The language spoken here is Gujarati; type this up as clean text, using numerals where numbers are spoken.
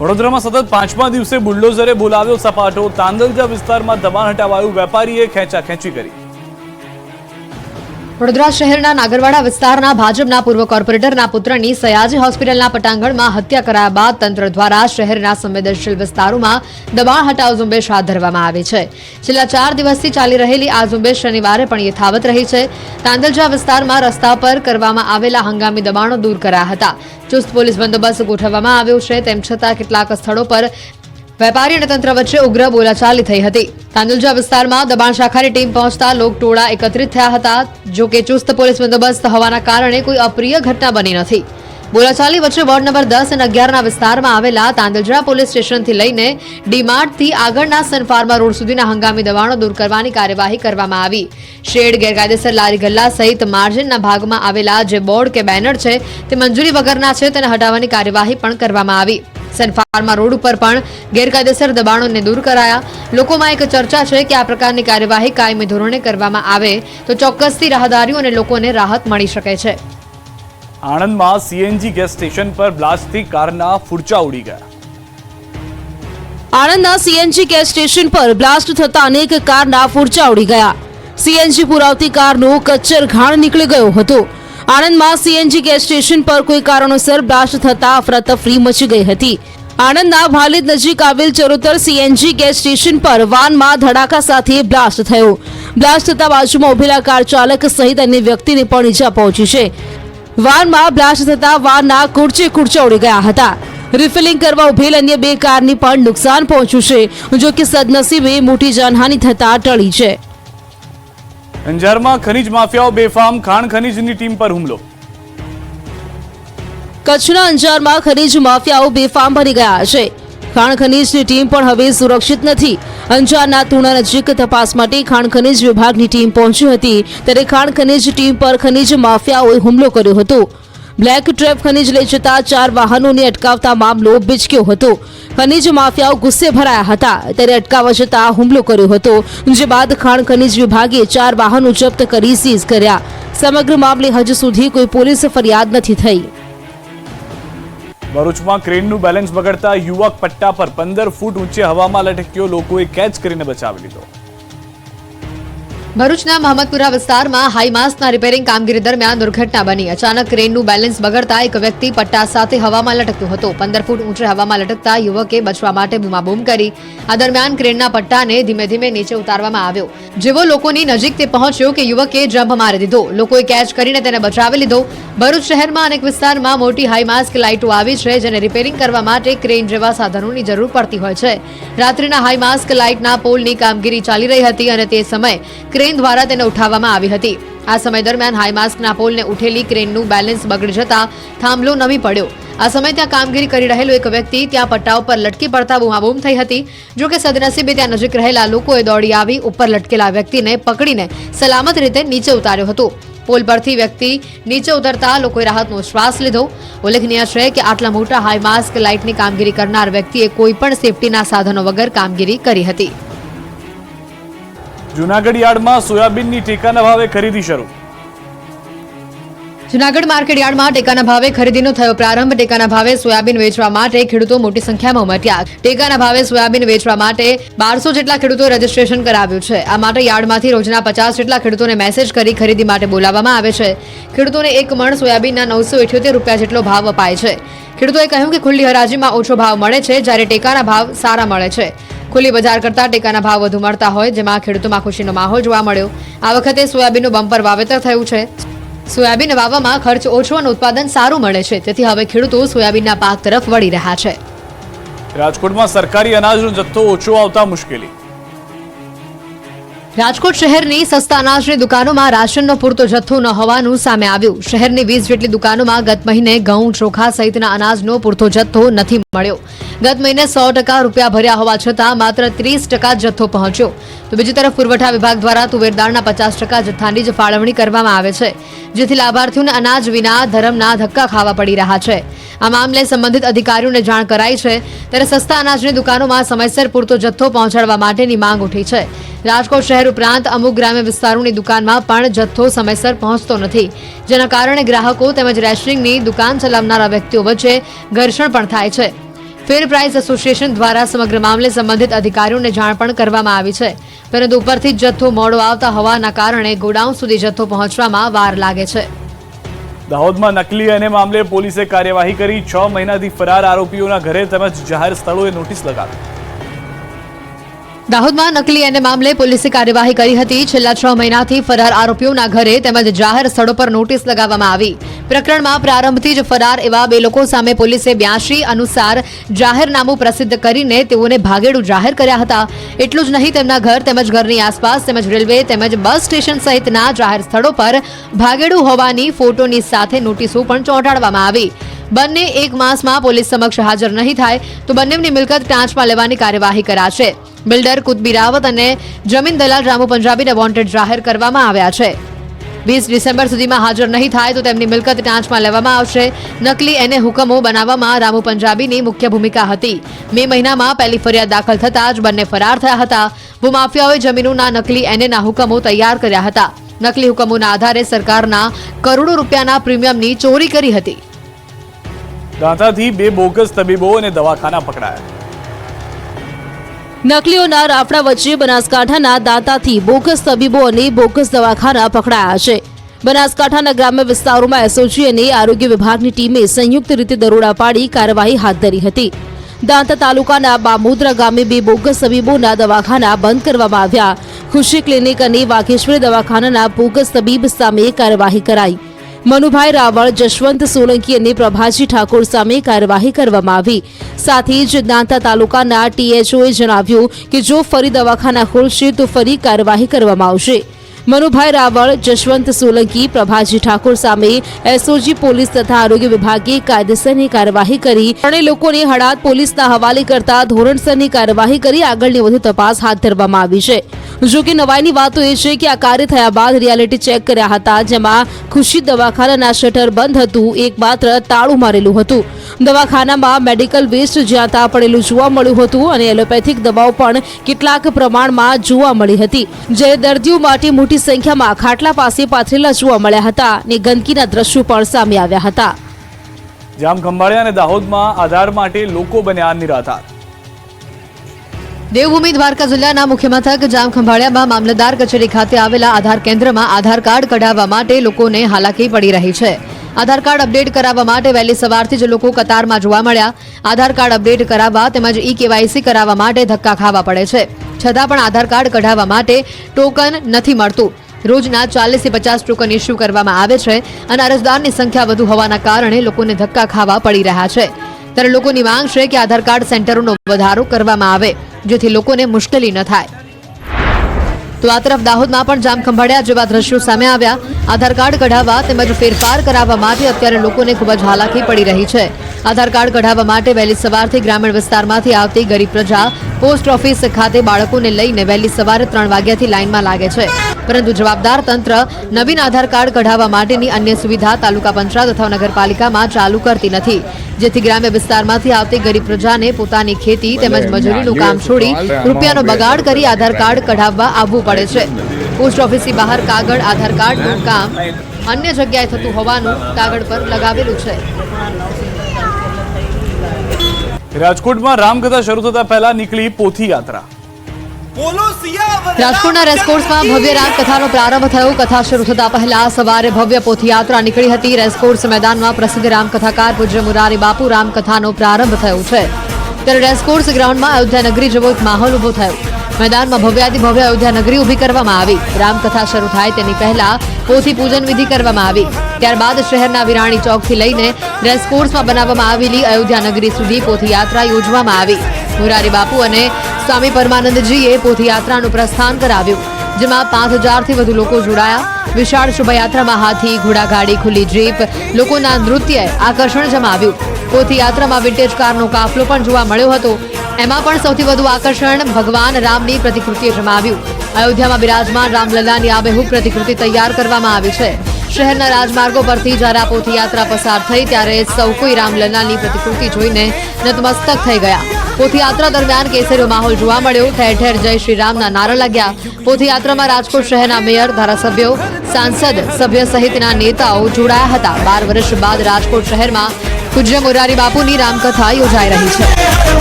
વડોદરામાં સતત પાંચમા દિવસે બુલડોઝરે બોલાવ્યો સપાટો. તાંદલજા વિસ્તારમાં દબાણ હટાવાયું, વેપારીએ ખેંચાખેંચી કરી. વડોદરા શહેરના નાગરવાડા વિસ્તારના ભાજપના પૂર્વ કોર્પોરેટરના પુત્રની સયાજી હોસ્પિટલના પટાંગણમાં હત્યા કરાયા બાદ તંત્ર દ્વારા શહેરના સંવેદનશીલ વિસ્તારોમાં દબાણ હટાવ ઝુંબેશ હાથ ધરવામાં આવી છે. છેલ્લા 4 દિવસથી ચાલી રહેલી આ ઝુંબેશ શનિવારે પણ યથાવત રહી છે. તાંદલજા વિસ્તારમાં રસ્તા પર કરવામાં આવેલા હંગામી દબાણો દૂર કરાયા હતા. ચુસ્ત પોલીસ બંદોબસ્ત ગોઠવવામાં આવ્યો છે. તેમ છતાં કેટલાક સ્થળો પર વેપારી અને તંત્ર વચ્ચે ઉગ્ર બોલાચાલી થઈ હતી. તાંદલજા વિસ્તારમાં દબાણ શાખાની ટીમ પહોંચતા લોકટોળા એકત્રિત થયા હતા. જો કે ચુસ્ત પોલીસ બંદોબસ્ત હોવાના કારણે કોઈ અપ્રિય ઘટના બની નથી. બોલાચાલી વચ્ચે વોર્ડ નંબર 10 અને 11ના વિસ્તારમાં આવેલા તાંદલજા પોલીસ સ્ટેશનથી લઈને ડીમાર્ટથી આગળના સનફાર્મા રોડ સુધીના હંગામી દબાણો દૂર કરવાની કાર્યવાહી કરવામાં આવી. શેડ, ગેરકાયદેસર લારી ગલ્લા સહિત માર્જિનના ભાગમાં આવેલા જે બોર્ડ કે બેનર છે તે મંજૂરી વગરના છે તેને હટાવવાની કાર્યવાહી પણ કરવામાં આવી. સનફાર્મા રોડ ઉપર પણ ગેરકાયદેસર દબાણોને દૂર કરાયા. લોકોમાં એક ચર્ચા છે કે આ પ્રકારની કાર્યવાહી કાયમી ધોરણે કરવામાં આવે તો ચોક્કસથી રાહદારીઓ અને લોકોને રાહત મળી શકે છે. આણંદમાં સીએનજી ગેસ સ્ટેશન પર બ્લાસ્ટથી કારના ફૂરચા ઉડી ગયા. આણંદના સીએનજી ગેસ સ્ટેશન પર બ્લાસ્ટ થતા અનેક કારના ફૂરચા ઉડી ગયા. સીએનજી પુરાવતી કારનો કચ્ચર ઘાણ નીકળી ગયો હતો. આણંદમાં સીએનજી ગેસ સ્ટેશન પર કોઈ કારણોસર બ્લાસ્ટ થતા અફરાતફરી મચી ગઈ હતી. આણંદના ભાલીદ નજીક આવેલ ચરોતર સીએનજી ગેસ સ્ટેશન પર વાનમાં ધડાકા સાથે બ્લાસ્ટ થયો. બ્લાસ્ટ થતા બાજુમાં ઉભેલા કાર ચાલક સહિત અન્ય વ્યક્તિને પણ ઈજા પહોંચી છે. વાનમાં બ્લાસ્ટ થતા વારના કુડચે ઉડી ગયા હતા. રિફિલિંગ કરવા ઉભેલ અન્ય 2 કારની પણ નુકસાન પહોંચ્યું છે. જો કે સદનસીબે મોટી જાનહાનિ થતા ટળી છે. અંજારમાં ખનીજ માફિયાઓ બેફામ, ખાણ ખનીજની ટીમ પર હુમલો. કચ્છના અંજારમાં ખનીજ માફિયાઓ બેફામ બની ગયા છે. ખાણ ખનીજની ટીમ પણ હવે સુરક્ષિત નથી. અંજારના તુણા નજીક તપાસ માટે ખાણ ખનીજ વિભાગની ટીમ પહોંચી હતી. ત્યારે ખાણ ખનીજ ટીમ પર ખનીજ માફિયાઓએ હુમલો કર્યો હતો. બ્લેક ટ્રેપ ખનીજ લઈ જતા 4 વાહનોને અટકાવતા મામલો બીચક્યો હતો. ખનીજ માફિયાઓ ગુસ્સે ભરાયા હતા. ત્યારે અટકાવવા જતા હુમલો કર્યો હતો. જે બાદ ખાણ ખનીજ વિભાગે 4 વાહનો જપ્ત કરી સીઝ કર્યા. સમગ્ર મામલે હજુ સુધી કોઈ પોલીસ ફરિયાદ નથી થઈ. ભરૂચમાં ક્રેનનું બેલેન્સ બગડતા યુવક પટ્ટા પર 15 ફૂટ ઊંચે હવામાં લટક્યો. લોકોએ કેચ કરીને બચાવી લીધો. ભરૂચના મહમ્મદપુરા વિસ્તારમાં હાઈમાસ્ટના રિપેરિંગ કામગીરી દરમિયાન દુર્ઘટના બની. અચાનક ક્રેનનું બેલેન્સ બગડતા એક વ્યક્તિ પટ્ટા સાથે હવામાં લટક્યો હતો. 15 ફૂટ ઊંચે હવામાં લટકતા યુવકે બચવા માટે બૂમાબૂમ કરી. આ દરમિયાન ક્રેનના પટ્ટાને ધીમે ધીમે નીચે ઉતારવામાં આવ્યો. જેવો લોકોની નજીક તે પહોંચ્યો કે યુવકે જમ્પ મારી દીધો. લોકોએ કેચ કરીને તેને બચાવી લીધો. ભરૂચ શહેરમાં અનેક વિસ્તારમાં મોટી હાઈમાસ્ક લાઇટો આવી છે, જેને રિપેરિંગ કરવા માટે ક્રેન જેવા સાધનોની જરૂર પડતી હોય છે. રાત્રિના હાઈમાસ્ક લાઇટના પોલની કામગીરી ચાલી રહી હતી અને તે સમયે ક્રેન દ્વારા તેને ઉઠાવવામાં આવી હતી. આ સમય દરમિયાન હાઈમાસ્કના પોલને ઉઠેલી ક્રેનનું બેલેન્સ બગડી જતા થાંભલો નમી પડ્યો. આ સમયે ત્યાં કામગીરી કરી રહેલો એક વ્યક્તિ ત્યાં પટ્ટા ઉપર લટકી પડતા બૂમાબૂમ થઈ હતી. જો કે સદનસીબે ત્યાં નજીક રહેલા લોકોએ દોડી આવી ઉપર લટકેલા વ્યક્તિને પકડીને સલામત રીતે નીચે ઉતાર્યો હતો. પોલ પરથી વ્યક્તિ નીચે ઉતરતા લોકોએ રાહતનો શ્વાસ લીધો. ઉલ્લેખનીય છે કે આટલા મોટા હાઈમાસ્ક લાઇટની કામગીરી કરનાર વ્યક્તિએ કોઈ પણ સેફટીના સાધનો વગર કામગીરી કરી હતી. જૂનાગઢ યાર્ડમાં સોયાબીનની ટેકાના ભાવે ખરીદી શરૂ. જૂનાગઢ માર્કેટ યાર્ડમાં ટેકાના ભાવે ખરીદીનો થયો પ્રારંભ. ટેકાના ભાવે સોયાબીન વેચવા માટે ખેડૂતો મોટી સંખ્યામાં ઉમટ્યા. ટેકાના ભાવે સોયાબીન વેચવા માટે 1200 જેટલા ખેડૂતોએ રજીસ્ટ્રેશન કરાવ્યું છે. આ માટે યાર્ડમાંથી રોજના 50 જેટલા ખેડૂતોને મેસેજ કરી ખરીદી માટે બોલાવવામાં આવે છે. ખેડૂતોને 1 મણ સોયાબીનના 978 રૂપિયા જેટલો ભાવ અપાય છે. ખેડૂતોએ કહ્યું કે ખુલ્લી હરાજીમાં ઓછો ભાવ મળે છે, જ્યારે ટેકાના ભાવ સારા મળે છે. ખુલ્લી બજાર કરતા ટેકાના ભાવ વધુ મળતા હોય, જેમાં ખેડૂતોમાં ખુશીનો માહોલ જોવા મળ્યો. આ વખતે સોયાબીનનું બમ્પર વાવેતર થયું છે. સોયાબીન વાવવામાં ખર્ચ ઓછો અને ઉત્પાદન સારું મળે છે. તેથી હવે ખેડૂતો સોયાબીનના પાક તરફ વળી રહ્યા છે. રાજકોટમાં સરકારી અનાજનો જથ્થો ઓછો આવતા મુશ્કેલી. રાજકોટ શહેરની સસ્તા અનાજની દુકાનોમાં રાશનનો પૂરતો જથ્થો ન હોવાનું સામે આવ્યું. શહેરની 20 જેટલી દુકાનોમાં ગત મહિને ઘઉં, ચોખા સહિતના અનાજનો પૂરતો જથ્થો નથી મળ્યો. ગત મહિને 100% રૂપિયા ભર્યા હોવા છતાં માત્ર 30% જથ્થો પહોંચ્યો. તો બીજી તરફ પુરવઠા વિભાગ દ્વારા તુવેર દાળના 50% જથ્થાની જ ફાળવણી કરવામાં આવે છે, જેથી લાભાર્થીઓને અનાજ વિના ધરમના ધક્કા ખાવા પડી રહ્યા છે. આ મામલે સંબંધિત અધિકારીઓને જાણ કરાઈ છે. ત્યારે સસ્તા અનાજની દુકાનોમાં સમયસર પૂરતો જથ્થો પહોંચાડવા માટેની માંગ ઉઠી છે. રાજકોટ શહેર ઉપરાંત અમુક ગ્રામ્ય વિસ્તારોની દુકાનમાં પણ જથ્થો સમયસર પહોંચતો નથી, જેના કારણે ગ્રાહકો તેમજ રેશનિંગની દુકાન ચલાવનારા વ્યક્તિઓ વચ્ચે ઘર્ષણ પણ થાય છે. ફેર પ્રાઇસ એસોસિએશન દ્વારા સમગ્ર મામલે સંબંધિત અધિકારીઓને જાણ પણ કરવામાં આવી છે, પરંતુ ઉપરથી જ જથ્થો મોડો આવતા હોવાના કારણે ગોડાઉન સુધી જથ્થો પહોંચવામાં વાર લાગે છે. દાહોદમાં નકલી અને મામલે પોલીસે કાર્યવાહી કરી. 6 મહિનાથી ફરાર આરોપીઓના ઘરે તેમજ જાહેર સ્થળોએ નોટિસ લગાવી. દાહોદમાં નકલી એને મામલે પોલીસે કાર્યવાહી કરી હતી. છેલ્લા 6 મહિનાથી ફરાર આરોપીઓના ઘરે તેમજ જાહેર સ્થળો પર નોટિસ લગાવવામાં આવી. પ્રકરણમાં પ્રારંભથી જ ફરાર એવા 2 લોકો સામે પોલીસે 82 અનુસાર જાહેરનામું પ્રસિદ્ધ કરીને તેઓને ભાગેડુ જાહેર કર્યા હતા. એટલું જ નહીં, તેમના ઘર તેમજ ઘરની આસપાસ તેમજ રેલવે તેમજ બસ સ્ટેશન સહિતના જાહેર સ્થળો પર ભાગેડુ હોવાની ફોટોની સાથે નોટિસો પણ ચોંટાડવામાં આવી. બંને 1 માસમાં પોલીસ સમક્ષ હાજર નહીં થાય તો બંનેની મિલકત ટાંચમાં લેવાની કાર્યવાહી કરાશે. બિલ્ડર કુતબી રાવત અને જમીન દલાલ રામુ પંજાબીને વોન્ટેડ જાહેર કરવામાં આવ્યા છે. 20 ડિસેમ્બર સુધીમાં હાજર નહીં થાય તો તેમની મિલકત ટાંચમાં લેવામાં આવશે. નકલી એને હુકમો બનાવવામાં રામુ પંજાબીની મુખ્ય ભૂમિકા હતી. મે મહિનામાં પહેલી ફરિયાદ દાખલ થતાં જ બંને ફરાર થયા હતા. ભૂમાફિયાઓએ જમીનોના નકલી એનેના હુકમો તૈયાર કર્યા હતા. નકલી હુકમોના આધારે સરકારના કરોડો રૂપિયાના પ્રીમિયમની ચોરી કરી હતી. દાંતાથી 2 બોગસ તબીબો અને દવાખાના પકડાયા. નકલીઓના રાફડા વચ્ચે બનાસકાંઠાના દાંતાથી બોગસ તબીબો અને બોગસ દવાખાના પકડાયા છે. બનાસકાંઠાના ગ્રામ્ય વિસ્તારોમાં એસઓજી અને આરોગ્ય વિભાગની ટીમે સંયુક્ત રીતે દરોડા પાડી કાર્યવાહી હાથ ધરી હતી. દાંતા તાલુકાના બામોદરા ગામે 2 બોગસ તબીબોના દવાખાના બંધ કરવામાં આવ્યા. ખુશી ક્લિનિક અને વાઘેશ્વરી દવાખાનાના બોગસ તબીબ સામે કાર્યવાહી કરાઈ. મનુભાઈ રાવળ, જશવંત સોલંકી અને પ્રભાજી ઠાકોર સામે કાર્યવાહી કરવામાં આવી. સાથે જ દાંતા તાલુકાના ટીએચઓએ જણાવ્યું કે જો ફરી દવાખાના ખોલશે તો ફરી કાર્યવાહી કરવામાં આવશે. મનુભાઈ રાવળ, જશવંત સોલંકી, પ્રભાજી ઠાકોર સામે એસઓજી પોલીસ તથા આરોગ્ય વિભાગે કાયદેસરની કાર્યવાહી કરી. ત્રણેય લોકોને હળાદ પોલીસના હવાલે કરતા ધોરણસરની કાર્યવાહી કરી આગળની વધુ તપાસ હાથ ધરવામાં આવી છે. જો કે નવાઈની વાત તો એ છે કે આ કાર્ય થયા બાદ રિયાલિટી ચેક કર્યા હતા, જેમાં ખુશી દવાખાનાના શટર બંધ હતું, એકમાત્ર તાળું મારેલું હતું. દવાખાનામાં મેડિકલ વેસ્ટ જ્યાં ત્યાં પડેલું જોવા મળ્યું હતું અને એલોપેથિક દવાઓ પણ કેટલાક પ્રમાણમાં જોવા મળી હતી. જ્યારે દર્દીઓ માટે મોટી સંખ્યામાં ખાટલા પાસે પાથરેલા જોવા મળ્યા હતા અને ગંદકીના દ્રશ્યો પણ સામે આવ્યા હતા. જામખંભાળિયા અને દાહોદમાં આધાર માટે લોકો બન્યા નિરાધાર. દેવભૂમિ દ્વારકા જિલ્લાના મુખ્ય મથક જામખંભાળિયામાં મામલતદાર કચેરી ખાતે આવેલા આધાર કેન્દ્રમાં આધાર કાર્ડ કઢાવવા માટે લોકોને હાલાકી પડી રહી છે. આધાર કાર્ડ અપડેટ કરાવવા માટે વહેલી સવારથી જ લોકો કતારમાં જોવા મળ્યા. આધાર કાર્ડ અપડેટ કરાવવા તેમજ ઈ-કેવાયસી કરાવવા માટે ધક્કા ખાવા પડે છે. છતાં પણ આધાર કાર્ડ કઢાવવા માટે ટોકન નથી મળતું. રોજના 40 થી 50 ટોકન ઇસ્યુ કરવામાં આવે છે અને અરજદારની સંખ્યા વધુ હોવાના કારણે લોકોને ધક્કા ખાવા પડી રહ્યા છે. ત્યારે લોકોની માંગ છે કે આધાર કાર્ડ સેન્ટરોનો વધારો કરવામાં આવે, જેથી લોકોને મુશ્કેલી ન થાય. તો આ તરફ દાહોદમાં પણ જામખંભાળિયા જેવા દ્રશ્યો સામે આવ્યા. આધાર કાર્ડ કઢાવવા તેમજ ફેરફાર કરાવવા માટે અત્યારે લોકોને ખૂબ જ હાલાકી પડી રહી છે. આધાર કાર્ડ કઢાવવા માટે વહેલી સવારથી ગ્રામીણ વિસ્તારમાંથી આવતી ગરીબ પ્રજા પોસ્ટ ઓફિસ ખાતે બાળકોને લઈને વહેલી સવારે 3 વાગ્યાથી લાઇનમાં લાગે છે. પરંતુ જવાબદાર તંત્ર નવીન આધાર કાર્ડ કઢાવવા માટેની અન્ય સુવિધા તાલુકા પંચાયત અથવા નગરપાલિકામાં ચાલુ કરતી નથી, જેથી ગ્રામ્ય વિસ્તારમાંથી આવતી ગરીબ પ્રજાને પોતાની ખેતી તેમજ મજૂરીનું કામ છોડી રૂપિયાનો બગાડ કરી આધાર કાર્ડ કઢાવવા આવવું પડે છે. પોસ્ટ ઓફિસની બહાર કાગળ આધાર કાર્ડનું કામ અન્ય જગ્યાએ થતું હોવાનું કાગળ પર લગાવેલું છે. રાજકોટમાં રામકથા શરૂ થતા પહેલા નીકળી પોથી યાત્રા. રાજકોટના રેસકોર્સમાં ભવ્ય રામકથાનો પ્રારંભ થયો. કથા શરૂ થતા પહેલા સવારે ભવ્ય પોથયાત્રા નીકળી હતી. રેસકોર્સ મેદાનમાં પ્રસિદ્ધ રામકથાકાર પૂજ્ય મુરારી બાપુ રામકથાનો પ્રારંભ થયો છે. ત્યારે રેસકોર્સ ગ્રાઉન્ડમાં અયોધ્યા નગરી જેવો એક માહોલ ઉભો થયો. મેદાનમાં ભવ્યાતિ ભવ્ય અયોધ્યા નગરી ઊભી કરવામાં આવી. રામકથા શરૂ થાય તેની પહેલા પોથી પૂજન વિધિ કરવામાં આવી. ત્યારબાદ શહેરના વિરાણી ચોકથી લઈને રેસકોર્સમાં બનાવવામાં આવેલી અયોધ્યા નગરી સુધી પોથયાત્રા યોજવામાં આવી. મુરારી બાપુ અને સ્વામી પરમાનંદજીએ પોથયાત્રાનું પ્રસ્થાન કરાવ્યું, જેમાં 5000થી વધુ લોકો જોડાયા. વિશાળ શોભાયાત્રામાં હાથી, ઘોડાગાડી, ખુલ્લી જીપ, લોકોના નૃત્યએ આકર્ષણ જમાવ્યું. પોથયાત્રામાં વિન્ટેજ કારનો કાફલો પણ જોવા મળ્યો હતો. એમાં પણ સૌથી વધુ આકર્ષણ ભગવાન રામની પ્રતિકૃતિએ જમાવ્યું. અયોધ્યામાં બિરાજમાન રામલલ્લાની આબેહૂબ પ્રતિકૃતિ તૈયાર કરવામાં આવી છે. શહેરના રાજમાર્ગો પરથી જ્યારે આ પોથયાત્રા પસાર થઈ ત્યારે સૌ કોઈ રામલલ્લાની પ્રતિકૃતિ જોઈને નતમસ્તક થઈ ગયા. પોથયાત્રા દરમિયાન કેસરીયો માહોલ જોવા મળ્યો. ઠેર ઠેર જય શ્રી રામના નારા લાગ્યા. પોથયાત્રામાં રાજકોટ શહેરના મેયર, ધારાસભ્યો, સાંસદ, સભ્ય સહિતના નેતાઓ જોડાયા હતા. 12 વર્ષ બાદ રાજકોટ શહેરમાં પૂજ્ય મોરારી બાપુની રામકથા યોજાઈ રહી છે.